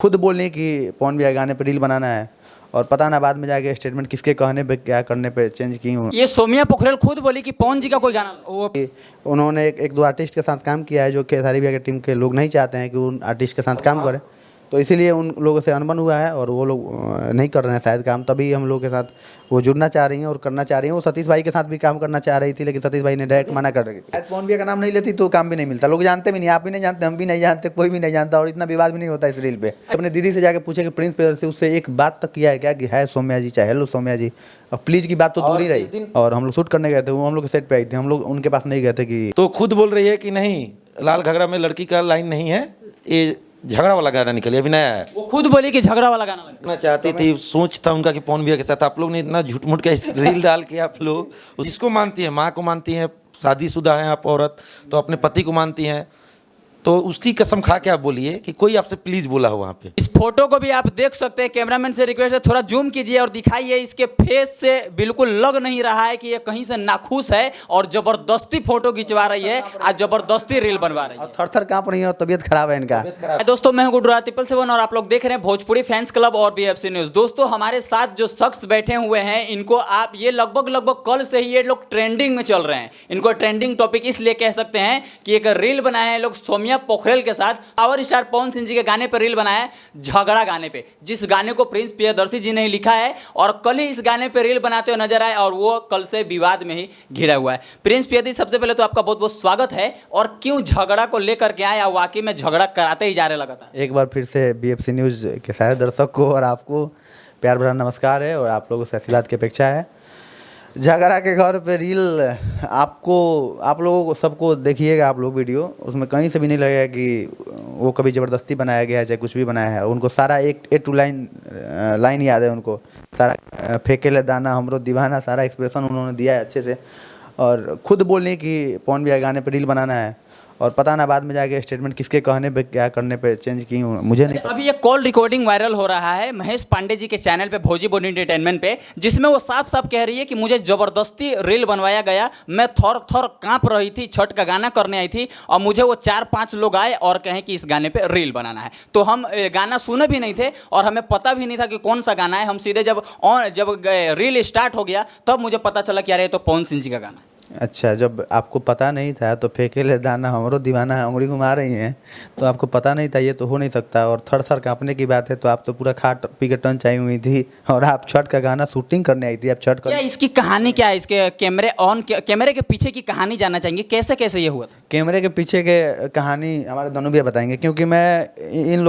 खुद बोलने कि पवन भैया गाने पे रील बनाना है और पता ना बाद में जाके स्टेटमेंट किसके कहने पे क्या करने पे चेंज की हूँ। ये सोमिया पोखरेल खुद बोली कि पवन जी का कोई गाना वो उन्होंने एक दो आर्टिस्ट के साथ काम किया है जो खेसारी भैया की टीम के लोग नहीं चाहते हैं कि उन आर्टिस्ट के साथ काम करें, तो इसीलिए उन लोगों से अनबन हुआ है और वो लोग नहीं कर रहे हैं शायद काम, तभी हम लोग के साथ वो जुड़ना चाह रही हैं और करना चाह रही हैं। वो सतीश भाई के साथ भी काम करना चाह रही थी लेकिन सतीश भाई ने डायरेक्ट मना कर दिया। शायद पवन भैया का नाम नहीं लेती तो काम भी नहीं मिलता, लोग जानते भी नहीं, आप भी नहीं जानते, हम भी नहीं जानते, कोई भी नहीं जानता और इतना विवाद भी नहीं होता इस रील पे। अपने दीदी से जाके पूछे कि प्रिंस पेयर से उससे एक बात तक किया है क्या कि है सौम्या जी, चाहे हेलो सौम्या जी, अब प्लीज की बात तो दूर ही रही। और हम लोग शूट करने गए थे, वो हम लोग के सेट पे आई थी, हम लोग उनके पास नहीं गए थे कि तो खुद बोल रही है कि नहीं लाल घाघरा में लड़की का लाइन नहीं है, ये झगड़ा वाला गाना निकले अभी नया है। वो खुद बोली कि झगड़ा वाला गाना मैं चाहती थी, सोच था उनका कि पवन भैया के साथ आप लोग ने इतना झूठ मूठ का इस रील डाल के आप लोग जिसको मानती हैं, माँ को मानती हैं, शादीशुदा हैं आप औरत तो अपने पति को मानती हैं, तो उसकी कसम खा के आप बोलिए कि कोई आपसे प्लीज बोला हो वहाँ पे। इस फोटो को भी आप देख सकते हैं, कैमरामैन से रिक्वेस्ट है थोड़ा जूम कीजिए और दिखाइए। इसके फेस से बिल्कुल लग नहीं रहा है कि ये कहीं से नाखुश है और जबरदस्ती फोटो खिंचवा रही है और जबरदस्ती रील बनवा रही है। थर थर कांप रही है और तबीयत खराब है इनका। दोस्तों मैं हूं गुडराज ट्रिपल सेवन और आप लोग देख रहे हैं भोजपुरी फैंस क्लब और बीएफसी न्यूज। दोस्तों हमारे साथ जो शख्स बैठे हुए हैं इनको आप ये लगभग कल से ही ये लोग ट्रेंडिंग में चल रहे हैं। इनको ट्रेंडिंग टॉपिक इसलिए कह सकते हैं कि एक रील बनाए हैं लोग सोमिया पोखरेल के साथ, पावर स्टार पवन सिंह जी के गाने पर रील बनाया है, झगड़ा गाने पे, जिस गाने को प्रिंस प्रियदर्शी जी ने ही लिखा है और कल ही इस गाने पे रील बनाते हुए नजर आए और वो कल से विवाद में ही घिरा हुआ है। प्रिंस प्रियदर्शी सबसे पहले तो आपका बहुत बहुत स्वागत है। और क्यों झगड़ा को लेकर के आए, वाकई में झगड़ा कराते ही जा रहे लगातार। एक बार फिर से बीएफसी न्यूज़ के सारे दर्शक को और आपको प्यार भरा नमस्कार है और आप लोगों से आशीर्वाद की अपेक्षा है। झगड़ा के घर पे रील आप लोगों को सबको देखिएगा आप लोग वीडियो, उसमें कहीं से भी नहीं लगेगा कि वो कभी ज़बरदस्ती बनाया गया है चाहे कुछ भी बनाया है। उनको सारा एक ए टू लाइन याद है, उनको सारा फेंकेले दाना हमरो दीवाना सारा एक्सप्रेशन उन्होंने दिया है अच्छे से। और खुद बोलने कि पवन भैया गगाने पर रील बनाना है और पता ना बाद में जाके स्टेटमेंट किसके कहने पे क्या करने पे चेंज की हूँ, मुझे नहीं पता। अभी ये कॉल रिकॉर्डिंग वायरल हो रहा है महेश पांडे जी के चैनल पे भोजी बोनी एंटरटेनमेंट पे, जिसमें वो साफ साफ कह रही है कि मुझे जबरदस्ती रील बनवाया गया, मैं थर थर कांप रही थी, छठ का गाना करने आई थी और मुझे वो 4-5 लोग आए और कहें कि इस गाने पे रील बनाना है। तो हम गाना सुने भी नहीं थे और हमें पता भी नहीं था कि कौन सा गाना है। हम सीधे जब रील स्टार्ट हो गया तब मुझे पता चला कि यार ये तो पवन सिंह जी का गाना है। अच्छा, जब आपको पता नहीं था तो फेंकेले दाना हमरो दीवाना उंगली घुमा रही हैं, तो आपको पता नहीं था, ये तो हो नहीं सकता। और थर थर कांपने की बात है तो आप तो पूरा खाट पी के टन चाहिए हुई थी और आप छठ का गाना शूटिंग करने आई थी। आप छठ क्या इसकी कहानी क्या है, इसके कैमरे के पीछे की कहानी जानना चाहेंगे, कैसे कैसे ये हुआ था? कैमरे के पीछे के कहानी हमारे दोनों भैया बताएंगे, क्योंकि मैं इन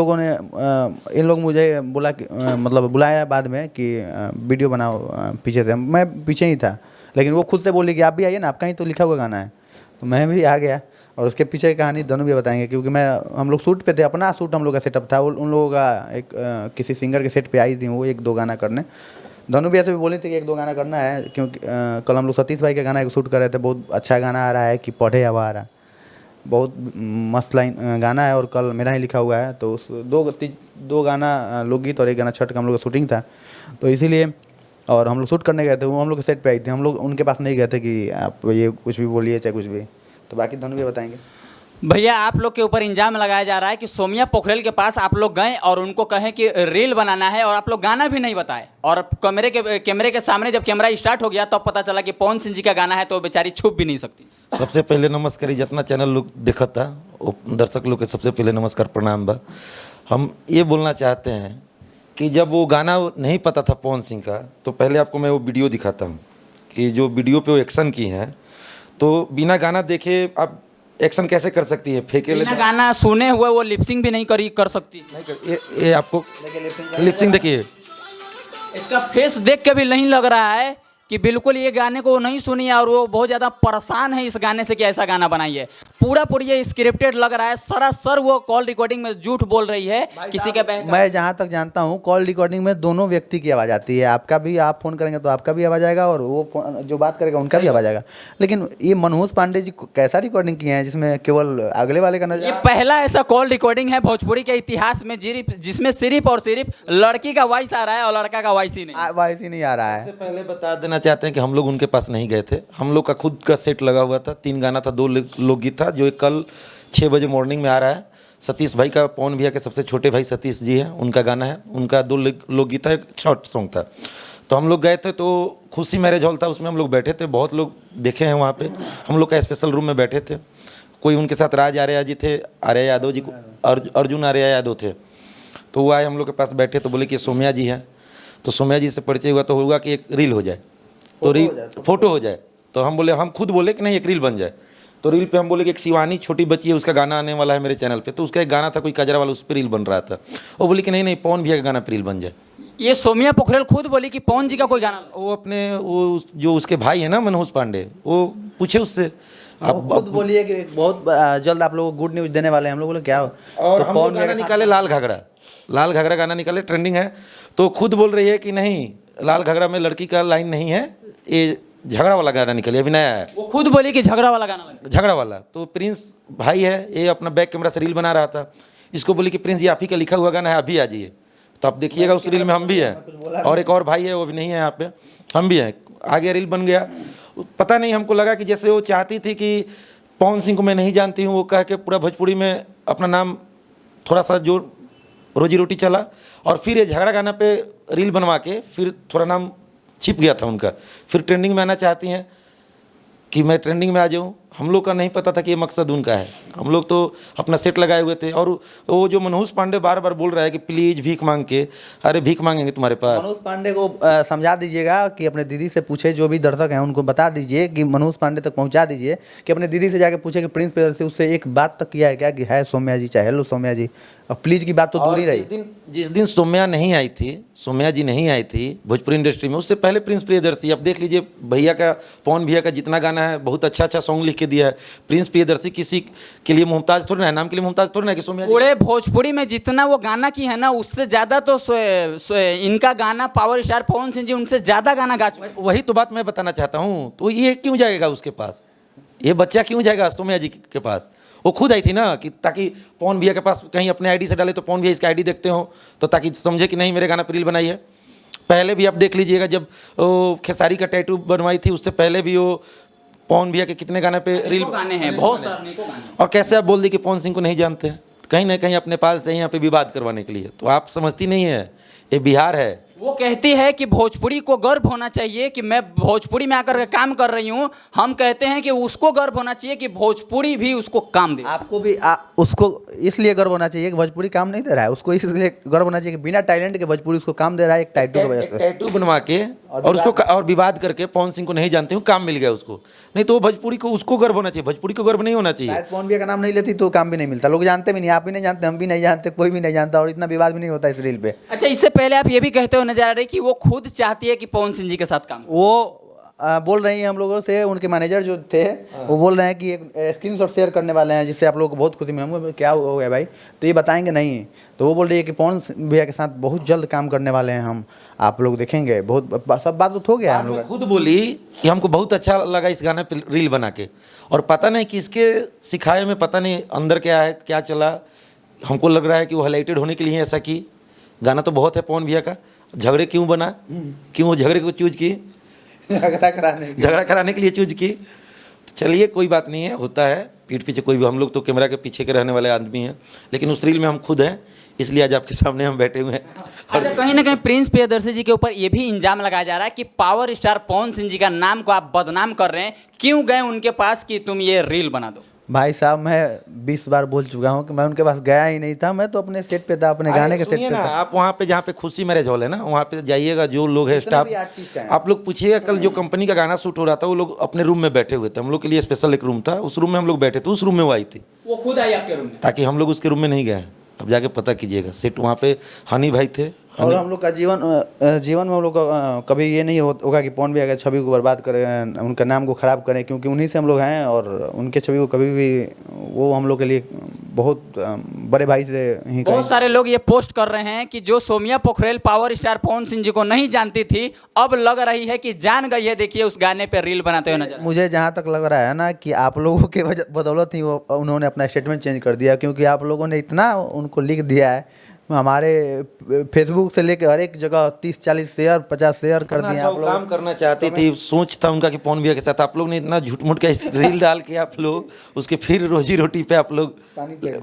लोग मुझे बोला कि मतलब बुलाया बाद में कि वीडियो बनाओ पीछे से, मैं पीछे ही था लेकिन वो खुद से बोली कि आप भी आइए ना, आपका ही तो लिखा हुआ गाना है, तो मैं भी आ गया। और उसके पीछे की कहानी दोनों भी बताएंगे, क्योंकि हम लोग शूट पे थे, अपना शूट हम लोग का सेटअप था, उन लोगों का एक किसी सिंगर के सेट पे आई थी वो 1-2 गाना करने। दोनों भी ऐसे भी बोले थे कि 1-2 गाना करना है, क्योंकि कल हम लोग सतीश भाई के गाना एक शूट कर रहे थे, बहुत अच्छा गाना आ रहा है कि पढ़े आवारा, बहुत मस्त लाइन गाना है और कल मेरा ही लिखा हुआ है। तो उस 2 गाना लोकगीत और 1 गाना छठ का हम लोग का शूटिंग था, तो इसीलिए और हम लोग शूट करने गए थे, वो हम लोग के सेट पे आई थी, हम लोग उनके पास नहीं गए थे कि आप ये कुछ भी बोलिए चाहे कुछ भी। तो बाकी दोनों भी बताएंगे। भैया आप लोग के ऊपर इल्जाम लगाया जा रहा है कि सोमिया पोखरेल के पास आप लोग गए और उनको कहें कि रील बनाना है और आप लोग गाना भी नहीं बताए, और कैमरे के सामने जब कैमरा स्टार्ट हो गया तब पता चला कि पवन सिंह जी का गाना है, तो बेचारी छुप भी नहीं सकती। सबसे पहले नमस्कार, जितना चैनल लोग देखा था वो दर्शक लोग के सबसे पहले नमस्कार प्रणाम बा। हम ये बोलना चाहते हैं कि जब वो गाना नहीं पता था पवन सिंह का, तो पहले आपको मैं वो वीडियो दिखाता हूँ कि जो वीडियो पे वो एक्शन की हैं, तो बिना गाना देखे आप एक्शन कैसे कर सकती है? बिना गाना सुने हुए वो लिपसिंग भी नहीं कर सकती। ये आपको लिपसिंग देखिए, इसका फेस देख के भी नहीं लग रहा है कि बिल्कुल ये गाने को नहीं सुनी है और वो बहुत ज़्यादा परेशान है इस गाने से कि ऐसा गाना बनाइए। पूरा ये स्क्रिप्टेड लग रहा है, सरासर वो कॉल रिकॉर्डिंग में झूठ बोल रही है किसी के। मैं जहाँ तक जानता हूँ कॉल रिकॉर्डिंग में दोनों व्यक्ति की आवाज़ आती है, आपका भी, आप फ़ोन करेंगे तो आपका भी आवाज़ आएगा और वो जो बात करेगा उनका भी आवाज़ आएगा। लेकिन ये मनोज पांडे जी कैसा रिकॉर्डिंग किए हैं जिसमें केवल अगले वाले का नजर? ये पहला ऐसा कॉल रिकॉर्डिंग है भोजपुरी के इतिहास में जिसमें सिर्फ और सिर्फ लड़की का वॉइस आ रहा है और लड़का का वॉइस ही नहीं आ रहा है। सबसे पहले बता देना चाहते हैं कि हम लोग उनके पास नहीं गए थे, हम लोग का खुद का सेट लगा हुआ था, 3 गाना था, 2 लोकगीत था, जो कल 6 बजे मॉर्निंग में आ रहा है। सतीश भाई का, पवन भैया के सबसे छोटे भाई सतीश जी हैं, उनका गाना है, उनका 2 लोकगीत है, एक शॉर्ट सॉन्ग था। तो हम लोग गए थे, तो खुशी मैरिज हॉल था, उसमें हम लोग बैठे थे, बहुत लोग देखे हैं वहाँ पे। हम लोग का स्पेशल रूम में बैठे थे, कोई उनके साथ राज आर्या जी थे, आर्या यादव जी, अर्जुन आर्या यादव थे। तो वो आए हम लोग के पास बैठे, तो बोले कि सोम्या जी हैं। तो सोम्या जी से परिचय हुआ, तो हुआ कि एक रील हो जाए, तो रील फोटो हो जाए। तो हम बोले, हम खुद बोले कि नहीं एक रील बन जाए। तो रील पे हम बोले कि एक शिवानी छोटी बच्ची है, उसका गाना आने वाला है मेरे चैनल पे। तो उसका एक गाना था कोई कजरा वाला, उस पर रील बन रहा था। वो बोली कि नहीं नहीं पवन भैया का गाना पे रील बन जाए। ये सोम्या पोखरेल खुद बोली कि पवन जी का कोई गाना। वो अपने वो जो उसके भाई है ना मनोज पांडे, वो पूछे उससे। आप खुद बोलिए कि बहुत जल्द आप लोगों को गुड न्यूज़ देने वाले हैं। हम लोग बोले क्या हो, और तो हम लोग पवन गाना भैया के निकाले लाल घाघरा, लाल घाघरा गाना निकाले, ट्रेंडिंग है। तो खुद बोल रही है कि नहीं लाल घाघरा में लड़की का लाइन नहीं है, ये झगड़ा वाला गाना निकले, अभी नया है। वो खुद बोली कि झगड़ा वाला गाना लगा। झगड़ा वाला। तो प्रिंस भाई है, ये अपना बैक कैमरा से रील बना रहा था। इसको बोली कि प्रिंस ये आप ही का लिखा हुआ गाना है, अभी आ जाइए। तो आप देखिएगा उस रील में हम भी हैं, और एक और भाई है वो भी नहीं है यहाँ पे, हम भी हैं। आगे रील बन गया। पता नहीं, हमको लगा कि जैसे वो चाहती थी कि पवन सिंह को मैं नहीं जानती हूँ, वो कह के पूरा भोजपुरी में अपना नाम थोड़ा सा जो रोजी रोटी चला, और फिर ये झगड़ा गाना पे रील बनवा के फिर थोड़ा नाम छिप गया था उनका। फिर ट्रेंडिंग में आना चाहती हैं कि मैं ट्रेंडिंग में आ जाऊं। हम लोग का नहीं पता था कि ये मकसद उनका है। हम लोग तो अपना सेट लगाए हुए थे। और वो जो मनोज पांडे बार बार बोल रहा है कि प्लीज़ भीख मांग के, अरे भीख मांगेंगे तुम्हारे पास। मनोज पांडे को समझा दीजिएगा कि अपने दीदी से पूछे, जो भी दर्शक हैं उनको बता दीजिए कि मनोज पांडे तक पहुंचा दीजिए कि अपने दीदी से जाके पूछे कि प्रिंस पेयर से उससे एक बात तक किया है क्या कि है सोम्या जी, चाहे हेलो सोम्या जी। और प्लीज की बात तो दूर ही रही। जिस दिन सोम्या नहीं आई थी, सोम्या जी नहीं आई थी भोजपुरी इंडस्ट्री में, उससे पहले प्रिंस प्रियदर्शी। अब देख लीजिए भैया का, पवन भैया का जितना गाना है, बहुत अच्छा अच्छा सॉन्ग लिख के दिया है। प्रिंस प्रियदर्शी किसी के लिए मुमताज थोड़ी ना है, नाम के लिए मुमताज थोड़ी ना है कि सोम्या जी। पूरे भोजपुरी में जितना वो गाना की है ना, उससे ज्यादा तो इनका गाना पावर स्टार पवन सिंह जी उनसे ज्यादा गाना गा चुके हैं। वही तो बात मैं बताना चाहता हूँ। तो ये क्यों जाएगा उसके पास, ये बच्चा क्यों जाएगा सोम्या जी के पास? वो खुद आई थी ना कि ताकि पवन भैया के पास कहीं अपने आईडी से डाले तो पवन भैया इसका आईडी देखते हो, तो ताकि समझे कि नहीं मेरे गाना पर रील बनाई है। पहले भी आप देख लीजिएगा, जब वो खेसारी का टैटू बनवाई थी, उससे पहले भी वो पवन भैया के कितने गाने पे रील, गाने हैं बहुत सारे गाने। और कैसे आप बोल दी कि पवन सिंह को नहीं जानते हैं? कहीं ना कहीं अपने पास से यहाँ पे विवाद करवाने के लिए। तो आप समझती नहीं है, ये बिहार है। वो कहती है कि भोजपुरी को गर्व होना चाहिए कि मैं भोजपुरी में आकर के काम कर रही हूँ। हम कहते हैं कि उसको गर्व होना चाहिए कि भोजपुरी भी उसको काम दे। आपको भी उसको इसलिए गर्व होना चाहिए कि भोजपुरी काम नहीं दे रहा है, उसको इसलिए गर्व होना चाहिए कि बिना टैलेंट के भोजपुरी उसको काम दे रहा है, एक टैटू की वजह से। टैटू बनवा के और उसको और विवाद करके पवन सिंह को नहीं जानते हूँ, काम मिल गया उसको। नहीं तो वो भोजपुरी को, उसको गर्व होना चाहिए, भोजपुरी को गर्व नहीं होना चाहिए। शायद पवन भैया का नाम नहीं लेती तो काम भी नहीं मिलता, लोग जानते भी नहीं, आप भी नहीं जानते, हम भी नहीं जानते, कोई भी नहीं जानता, और इतना विवाद भी नहीं होता इस रील पे। अच्छा, इससे पहले आप ये भी कहते हो नजर आ रही कि वो खुद चाहती है कि पवन सिंह जी के साथ काम। वो बोल रही हैं हम लोगों से, उनके मैनेजर जो थे वो बोल रहे हैं कि एक स्क्रीनशॉट शेयर करने वाले हैं जिससे आप लोगों को बहुत खुशी मिलेगी। क्या हो गया भाई, तो ये बताएंगे नहीं। तो वो बोल रही है कि पवन भैया के साथ बहुत जल्द काम करने वाले हैं हम, आप लोग देखेंगे। बहुत सब बात हो गया है हम लोग। खुद बोली कि हमको बहुत अच्छा लगा इस गाने पे रील बना के, और पता नहीं कि इसके सिखाए में पता नहीं अंदर क्या है, क्या चला। हमको लग रहा है कि वो हाईलाइटेड होने के लिए ऐसा की। गाना तो बहुत है पवन भैया का, झगड़े क्यों बना, क्यों वो झगड़े को चूज की, झगड़ा कराने के लिए चूज की। तो चलिए कोई बात नहीं है, होता है पीठ पीछे कोई भी, हम लोग तो कैमरा के पीछे के रहने वाले आदमी हैं, लेकिन उस रील में हम खुद हैं, इसलिए आज आपके सामने हम बैठे हुए हैं। अच्छा, कहीं ना कहीं प्रिंस प्रियदर्शी जी के ऊपर ये भी इल्जाम लगाया जा रहा है कि पावर स्टार पवन सिंह जी का नाम को आप बदनाम कर रहे हैं। क्यों गए उनके पास कि तुम ये रील बना दो? भाई साहब, मैं 20 बार बोल चुका हूँ कि मैं उनके पास गया ही नहीं था, मैं तो अपने सेट पे था, अपने गाने के सेट पे था। आप वहाँ पे जहाँ पे खुशी मैरिज हॉल है ना, वहाँ पे जाइएगा, जो लोग है स्टाफ, आप लोग पूछिएगा। कल जो कंपनी का गाना शूट हो रहा था, वो लोग अपने रूम में बैठे हुए थे। हम लोग के लिए स्पेशल एक रूम था, उस रूम में हम लोग बैठे थे। उस रूम में वो आई थी, वो खुद आई आपके रूम में, ताकि हम लोग उसके रूम में नहीं गए। अब जाके पता कीजिएगा, सेट वहाँ पे हनी भाई थे। और हम लोग का जीवन में हम लोग का कभी ये नहीं होगा कि पवन भैया की छवि को बर्बाद करें, उनका नाम को ख़राब करें, क्योंकि उन्हीं से हम लोग हैं। और उनके छवि को कभी भी, वो हम लोग के लिए बहुत बड़े भाई से ही। बहुत सारे लोग ये पोस्ट कर रहे हैं कि जो सोम्या पोखरेल पावर स्टार पवन सिंह जी को नहीं जानती थी, अब लग रही है कि जान गई है। देखिए उस गाने पे रील बनाते हुए नजर। मुझे जहाँ तक लग रहा है ना कि आप लोगों के बदौलत ही वो उन्होंने अपना स्टेटमेंट चेंज कर दिया, क्योंकि आप लोगों ने इतना उनको लिख दिया है हमारे फेसबुक से लेकर हर एक जगह 30-40 शेयर 50 शेयर कर दिए अच्छा, आप वो लोग। काम करना चाहती थी, सोच था उनका कि पवन भैया के साथ आप लोग ने इतना झूठ मूठ का इस रील डाल के आप लोग उसके फिर रोजी रोटी पे आप लोग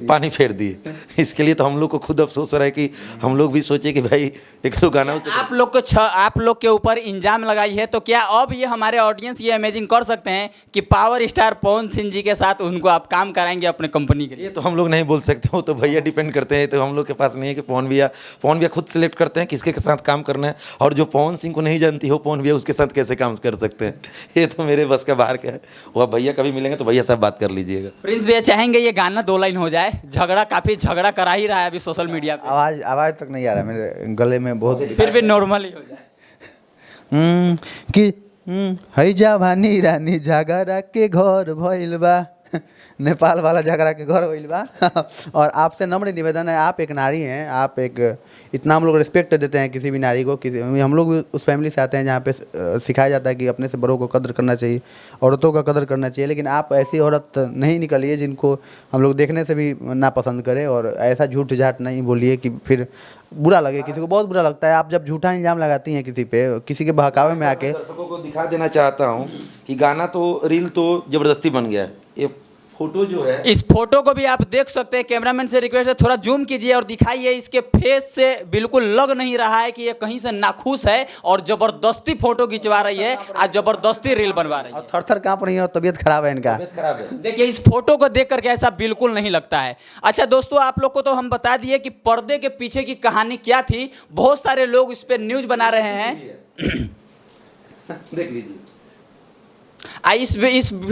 पानी फेर दिए। इसके लिए तो हम लोग को खुद अफसोस हो रहा है कि हम लोग भी सोचे कि भाई एक दो गाना उसे आप लोग के ऊपर इंजाम लगाई है, तो क्या अब ये हमारे ऑडियंस ये इमेजिन कर सकते हैं कि पावर स्टार पवन सिंह जी के साथ उनको आप काम कराएंगे अपने कंपनी के लिए? ये तो हम लोग नहीं बोल सकते, वो तो भैया डिपेंड करते हैं, तो हम लोग के पास नहीं है कि पवन भैया खुद सिलेक्ट करते हैं किसके साथ काम करना है, और जो पवन सिंह को नहीं जानती हो पवन भैया उसके साथ कैसे काम कर सकते हैं, ये तो मेरे बस का बाहर का है। वो अब भैया कभी मिलेंगे तो भैया साहब बात कर लीजिएगा। प्रिंस भैया चाहेंगे ये गाना 2 लाइन हो जाए, काफी झगड़ा करा ही रहा है अभी सोशल मीडिया पे। आवाज़ तक नहीं आ रहा है मेरे गले में बहुत। फिर भी नॉर्मल ही हो जाए। कि है जवानी रानी झगड़ा के घर भइल बा नेपाल वाला झगड़ा के घर भइल बा। और आपसे नम्र निवेदन है, आप एक नारी हैं, आप एक इतना हम लोग रिस्पेक्ट देते हैं किसी भी नारी को, किसी हम लोग भी उस फैमिली से आते हैं जहाँ पे सिखाया जाता है कि अपने से बड़ों को कदर करना चाहिए, औरतों का कदर करना चाहिए। लेकिन आप ऐसी औरत नहीं निकलिए जिनको हम लोग देखने से भी नापसंद करें, और ऐसा झूठ झाट नहीं बोलिए कि फिर बुरा लगे। किसी को बहुत बुरा लगता है आप जब झूठा इल्जाम लगाती हैं किसी पे, किसी के बहकावे में आके। दर्शकों को दिखा देना चाहता हूँ कि गाना तो रील तो जबरदस्ती बन गया है, ये फोटो जो है, इस फोटो को भी आप देख सकते हैं। कैमरामैन से रिक्वेस्ट है थोड़ा जूम कीजिए और दिखाइए। इसके फेस से बिल्कुल लग नहीं रहा है कि ये कहीं से नाखुश है, और जबरदस्ती फोटो खिंचवा रही है और जबरदस्ती रील बनवा रही है। और थर-थर कांप रही है और तबीयत खराब है इनका। तबीयत खराब है। देखिए इस फोटो को देख करके ऐसा बिल्कुल नहीं लगता है। अच्छा दोस्तों, आप लोग को तो हम बता दिए कि पर्दे के पीछे की कहानी क्या थी। बहुत सारे लोग इस पे न्यूज बना रहे हैं। देख लीजिए,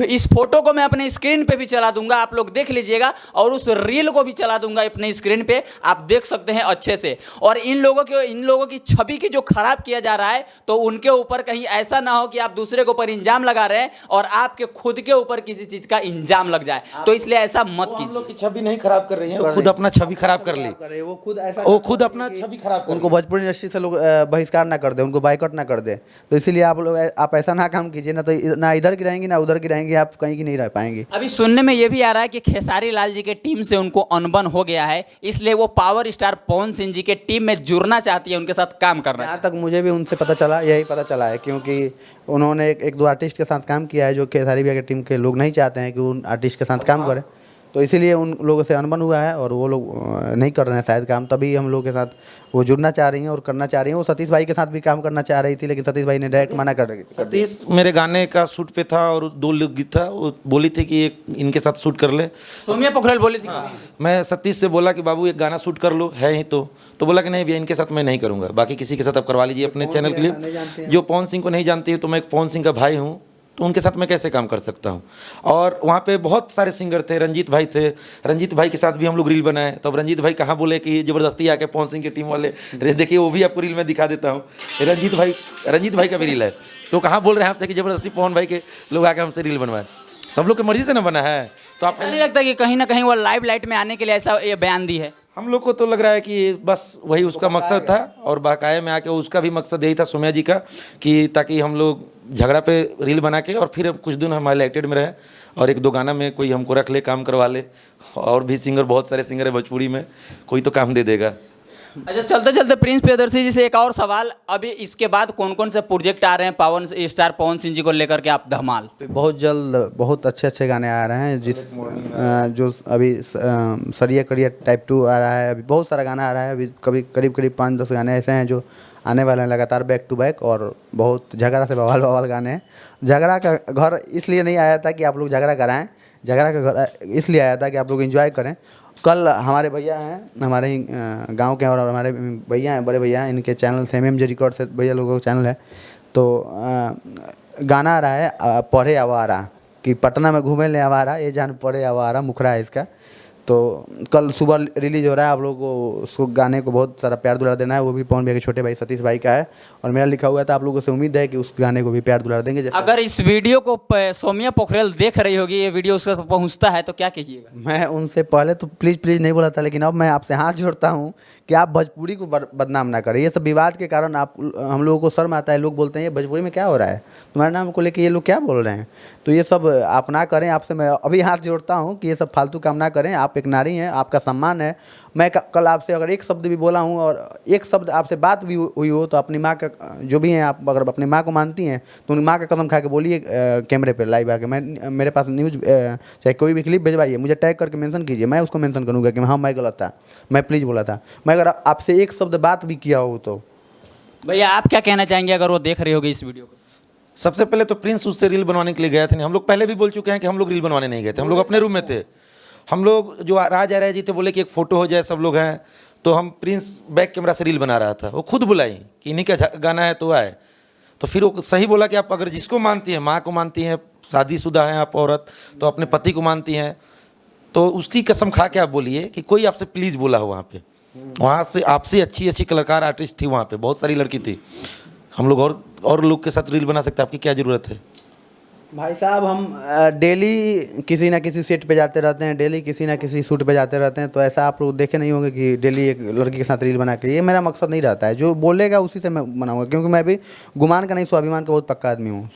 इस फोटो को मैं अपने स्क्रीन पे भी चला दूंगा, आप लोग देख लीजिएगा, और उस रील को भी चला दूंगा अपने स्क्रीन पे, आप देख सकते हैं अच्छे से। और इन लोगों की छवि की जो खराब किया जा रहा है, तो उनके ऊपर कहीं ऐसा ना हो कि आप दूसरे के ऊपर इंजाम लगा रहे हैं और आपके खुद के ऊपर किसी चीज का इंजाम लग जाए, तो इसलिए ऐसा मत हम लोग कीजिए। की छवि नहीं खराब कर रही है, वो खुद अपना छवि खराब कर ली, वो खुद अपना छवि खराब कर उनको भोजपुरी इंडस्ट्री से लोग बहिष्कार ना कर दे, उनको बाइकआउट ना कर दे। तो इसीलिए आप ऐसा ना काम कीजिए, ना तो ना इधर की रहेंगी ना उधर की रहेंगी, आप कहीं की नहीं रह पाएंगे। अभी सुनने में ये भी आ रहा है कि खेसारी लाल जी के टीम से उनको अनबन हो गया है, इसलिए वो पावर स्टार पवन सिंह जी के टीम में जुड़ना चाहती है, उनके साथ काम करना। यहाँ तक मुझे भी उनसे पता चला, यही पता चला है, क्योंकि उन्होंने एक दो आर्टिस्ट के साथ काम किया है जो खेसारी भैया की टीम के लोग नहीं चाहते हैं कि उन आर्टिस्ट के साथ काम करें, तो इसीलिए उन लोगों से अनबन हुआ है और वो लोग नहीं कर रहे हैं शायद काम, तभी हम लोग के साथ वो जुड़ना चाह रही हैं और करना चाह रही हैं। वो सतीश भाई के साथ भी काम करना चाह रही थी, लेकिन सतीश भाई ने डायरेक्ट मना कर दिया। सतीश मेरे गाने का शूट पे था और 2 लोकगीत था, वो बोली थी कि एक इनके साथ शूट कर ले। सोमिया पोखरेल बोली थी। मैं सतीश से बोला कि बाबू एक गाना शूट कर लो, है ही तो बोला कि नहीं भैया इनके साथ मैं नहीं करूँगा, बाकी किसी के साथ आप करवा लीजिए अपने चैनल के लिए। जो पवन सिंह को नहीं जानती है, तो मैं एक पवन सिंह का भाई हूँ, तो उनके साथ मैं कैसे काम कर सकता हूँ। और वहाँ पे बहुत सारे सिंगर थे, रंजीत भाई थे, रंजीत भाई के साथ भी हम लोग रील बनाए। तो अब रंजीत भाई कहाँ बोले कि ज़बरदस्ती आके पवन सिंह की टीम वाले, देखिए वो भी आपको रील में दिखा देता हूँ। रंजीत भाई का भी रील है, तो कहाँ बोल रहे हैं आपसे कि ज़बरदस्ती पवन भाई के लोग आके हमसे रील बनवाए, सब लोग की मर्जी से ना बना है। तो आप नहीं लगता कि कहीं ना कहीं वो लाइव लाइट में आने के लिए ऐसा ये बयान दी है? हम लोग को तो लग रहा है कि बस वही उसका मकसद था, और बाकाये में आके उसका भी मकसद यही था सोम्या जी का, कि ताकि हम लोग झगड़ा पे रील बना के और फिर कुछ दिन हम हाईलाइटेड में रहे और 1-2 गाना में कोई हमको रख ले, काम करवा ले। और भी सिंगर, बहुत सारे सिंगर है भोजपुरी में, कोई तो काम दे देगा। अच्छा चलते चलते प्रिंस प्रियदर्शी जी से एक और सवाल, अभी इसके बाद कौन कौन से प्रोजेक्ट आ रहे हैं पावर स्टार पवन सिंह जी को लेकर के आप धमाल? बहुत जल्द बहुत अच्छे गाने आ रहे हैं, जो अभी सरिया करिया टाइप 2 आ रहा है, अभी बहुत सारा गाना आ रहा है, अभी करीब 5-10 गाने ऐसे हैं जो आने वाले हैं लगातार बैक टू बैक, और बहुत झगड़ा से बवाल गाने हैं। झगड़ा का घर इसलिए नहीं आया था कि आप लोग झगड़ा कराएं, झगड़ा का घर इसलिए आया था कि आप लोग एंजॉय करें। कल हमारे भैया हैं, हमारे ही गांव के, और हमारे भैया हैं, बड़े भैया हैं, इनके चैनल से MMJ रिकॉर्ड से भैया लोगों का चैनल है, तो गाना आ रहा है पढ़े आवारा, कि पटना में घूमे ले आवारा, ये जान पढ़े आवारा, मुखरा है इसका। तो कल सुबह रिलीज़ हो रहा है, आप लोगों को उसको गाने को बहुत सारा प्यार दुलार देना है। वो भी पवन भैया के छोटे भाई सतीश भाई का है, और मेरा लिखा हुआ था, आप लोगों से उम्मीद है कि उस गाने को भी प्यार दुलार देंगे। अगर इस वीडियो को सोम्या पोखरेल देख रही होगी, ये वीडियो उसका पहुंचता है, तो क्या कीजिएगा? मैं उनसे पहले तो प्लीज़ नहीं बोला था, लेकिन अब मैं आपसे हाथ जोड़ता हूँ कि आप भोजपुरी को बदनाम ना करें। ये सब विवाद के कारण हम लोगों को शर्म आता है, लोग बोलते हैं ये भोजपुरी में क्या हो रहा है, तुम्हारे नाम को लेके ये लोग क्या बोल रहे हैं, तो ये सब आप ना करें। आपसे मैं अभी हाथ जोड़ता हूँ कि ये सब फालतू काम ना करें। आप आप एक नारी हैं, आपका सम्मान है। मैं कल आपसे अगर एक शब्द भी बोला हूँ और एक शब्द आपसे बात भी हुई हो तो अपनी माँ का जो भी हैं, आप अगर अपनी माँ को मानती हैं तो उन माँ का कसम खा के बोलिए कैमरे पे लाइव आके। मैं मेरे पास न्यूज़ चाहे कोई भी क्लिप भिजवाइए, मुझे टैग करके मेंशन कीजिए, मैं उसको मेंशन करूँगा कि हाँ मैं गलत था, मैं प्लीज़ बोला था। मैं अगर आपसे एक शब्द बात भी किया हो तो भैया आप क्या कहना चाहेंगे अगर वो देख रही होगी इस वीडियो को? सबसे पहले तो प्रिंस उससे रील बनवाने के लिए गया था नहीं। हम लोग पहले भी बोल चुके हैं कि हम लोग रील बनवाने नहीं गए थे, हम लोग अपने रूम में थे। हम लोग जो राज आ रहे जी थे, बोले कि एक फ़ोटो हो जाए, सब लोग हैं, तो हम प्रिंस बैक कैमरा से रील बना रहा था। वो खुद बुलाई कि इन्हीं का गाना है तो आए। तो फिर वो सही बोला कि आप अगर जिसको मानती हैं, माँ को मानती हैं, शादीशुदा हैं आप औरत, तो अपने पति को मानती हैं, तो उसकी कसम खा के आप बोलिए कि कोई आपसे प्लीज़ बोला हो वहाँ पे। वहाँ से आपसे अच्छी अच्छी कलाकार आर्टिस्ट थी वहाँ पे, बहुत सारी लड़की थी। हम लोग और लोग के साथ रील बना सकते हैं, आपकी क्या ज़रूरत है? भाई साहब हम डेली किसी ना किसी सेट पे जाते रहते हैं, डेली किसी ना किसी शूट पे जाते रहते हैं, तो ऐसा आप लोग देखे नहीं होंगे कि डेली एक लड़की के साथ रील बना के। ये मेरा मकसद नहीं रहता है, जो बोलेगा उसी से मैं बनाऊंगा, क्योंकि मैं भी गुमान का नहीं स्वाभिमान का बहुत पक्का आदमी हूँ।